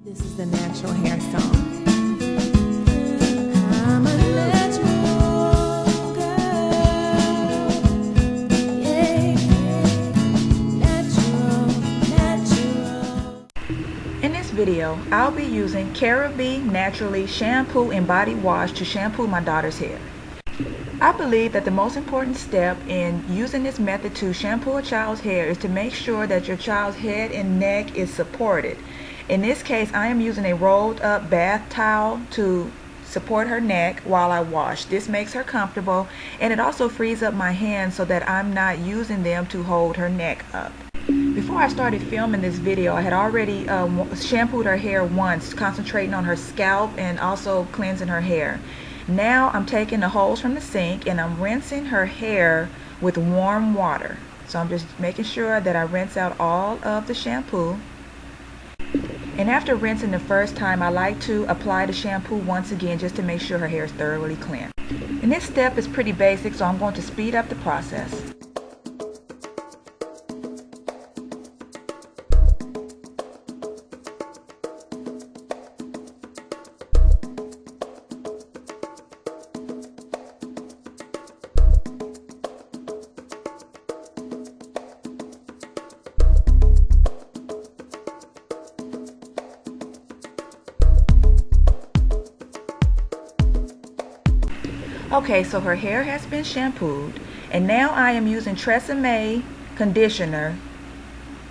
This is the natural hair song. I'm a natural girl. Yeah, natural. In this video, I'll be using Caribbean Naturally Shampoo and Body Wash to shampoo my daughter's hair. I believe that the most important step in using this method to shampoo a child's hair is to make sure that your child's head and neck is supported. In this case, I am using a rolled up bath towel to support her neck while I wash. This makes her comfortable, and it also frees up my hands so that I'm not using them to hold her neck up. Before I started filming this video, I had already shampooed her hair once, concentrating on her scalp and also cleansing her hair. Now I'm taking the hose from the sink and I'm rinsing her hair with warm water. So I'm just making sure that I rinse out all of the shampoo. And after rinsing the first time, I like to apply the shampoo once again just to make sure her hair is thoroughly cleansed. And this step is pretty basic, so I'm going to speed up the process. Okay, so her hair has been shampooed, and now I am using Tresemme conditioner,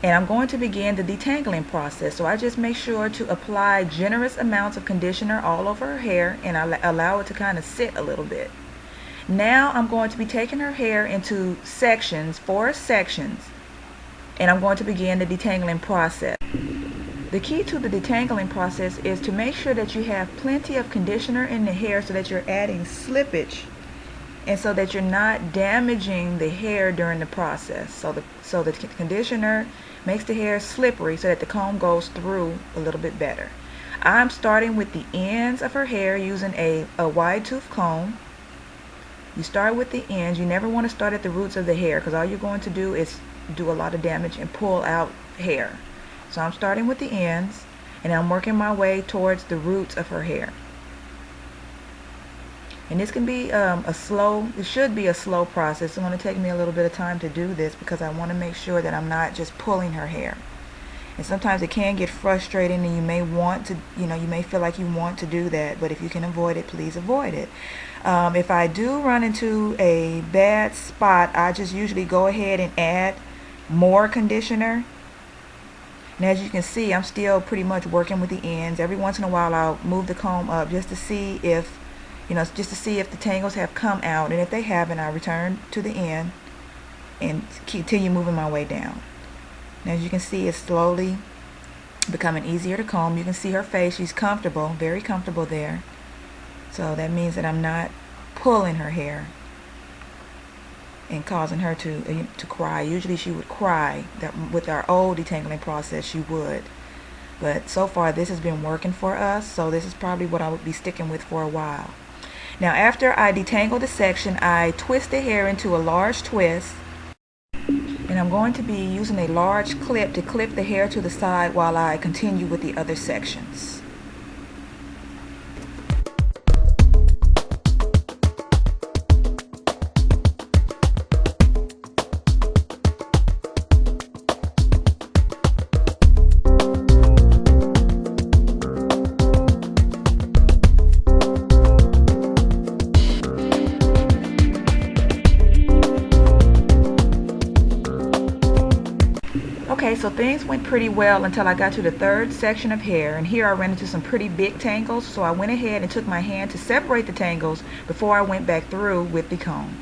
and I'm going to begin the detangling process. So I just make sure to apply generous amounts of conditioner all over her hair, and I allow it to kind of sit a little bit. Now I'm going to be taking her hair into sections, 4 sections, and I'm going to begin the detangling process. The key to the detangling process is to make sure that you have plenty of conditioner in the hair so that you're adding slippage and so that you're not damaging the hair during the process. So the conditioner makes the hair slippery so that the comb goes through a little bit better. I'm starting with the ends of her hair using a wide tooth comb. You start with the ends. You never want to start at the roots of the hair because all you're going to do is do a lot of damage and pull out hair. So I'm starting with the ends, and I'm working my way towards the roots of her hair. And this can be it should be a slow process. It's going to take me a little bit of time to do this because I want to make sure that I'm not just pulling her hair. And sometimes it can get frustrating, and you may want to, you may feel like you want to do that, but if you can avoid it, please avoid it. If I do run into a bad spot, I just usually go ahead and add more conditioner. And as you can see, I'm still pretty much working with the ends. Every once in a while I'll move the comb up just to see if the tangles have come out, and if they haven't, I return to the end and continue moving my way down. And as you can see, it's slowly becoming easier to comb. You can see her face, she's comfortable, very comfortable there. So that means that I'm not pulling her hair and causing her to cry. Usually she would cry. That with our old detangling process she would, but so far this has been working for us, so this is probably what I would be sticking with for a while. Now after I detangle the section, I twist the hair into a large twist, and I'm going to be using a large clip to clip the hair to the side while I continue with the other sections. Okay, so things went pretty well until I got to the third section of hair, and here I ran into some pretty big tangles, so I went ahead and took my hand to separate the tangles before I went back through with the comb.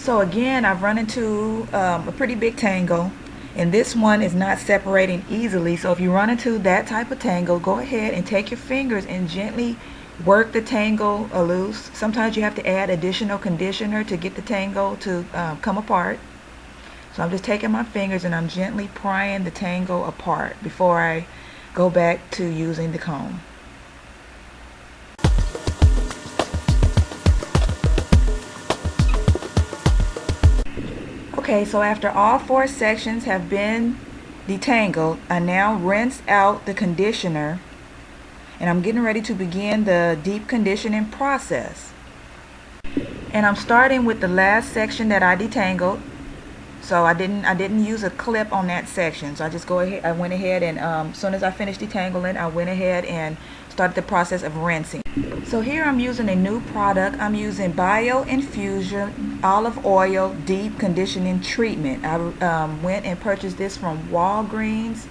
So again, I've run into a pretty big tangle, And this one is not separating easily, so if you run into that type of tangle, go ahead and take your fingers and gently work the tangle loose. Sometimes you have to add additional conditioner to get the tangle to come apart. So I'm just taking my fingers and I'm gently prying the tangle apart before I go back to using the comb. Okay, so after all 4 sections have been detangled, I now rinse out the conditioner and I'm getting ready to begin the deep conditioning process. And I'm starting with the last section that I detangled. So I didn't use a clip on that section. So I went ahead and as soon as I finished detangling, I went ahead and started the process of rinsing. So here I'm using a new product. I'm using Bio Infusion Olive Oil Deep Conditioning Treatment. I went and purchased this from Walgreens.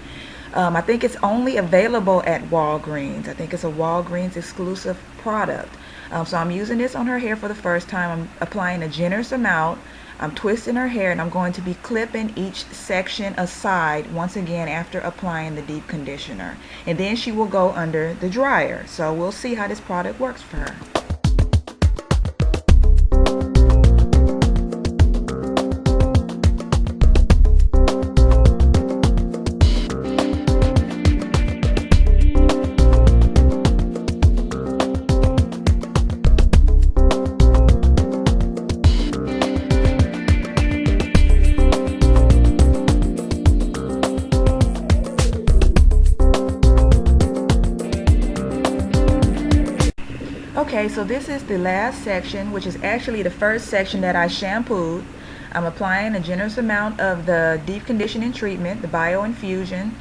I think it's only available at Walgreens. I think it's a Walgreens exclusive product. So I'm using this on her hair for the first time. I'm applying a generous amount. I'm twisting her hair and I'm going to be clipping each section aside once again after applying the deep conditioner. And then she will go under the dryer. So we'll see how this product works for her. Okay, so this is the last section, which is actually the first section that I shampooed. I'm applying a generous amount of the deep conditioning treatment, the Bio Infusion.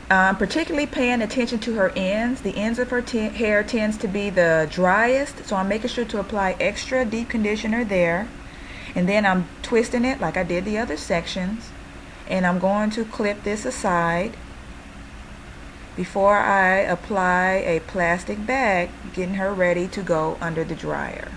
I'm particularly paying attention to her ends. The ends of her hair tends to be the driest, so I'm making sure to apply extra deep conditioner there. And then I'm twisting it like I did the other sections. And I'm going to clip this aside before I apply a plastic bag, getting her ready to go under the dryer.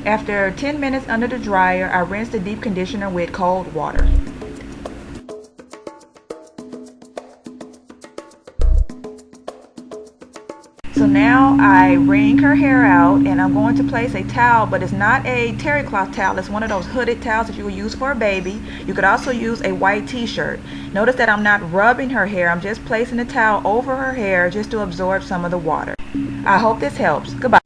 After 10 minutes under the dryer, I rinse the deep conditioner with cold water. So now I wring her hair out and I'm going to place a towel, but it's not a terry cloth towel. It's one of those hooded towels that you would use for a baby. You could also use a white t-shirt. Notice that I'm not rubbing her hair. I'm just placing the towel over her hair just to absorb some of the water. I hope this helps. Goodbye.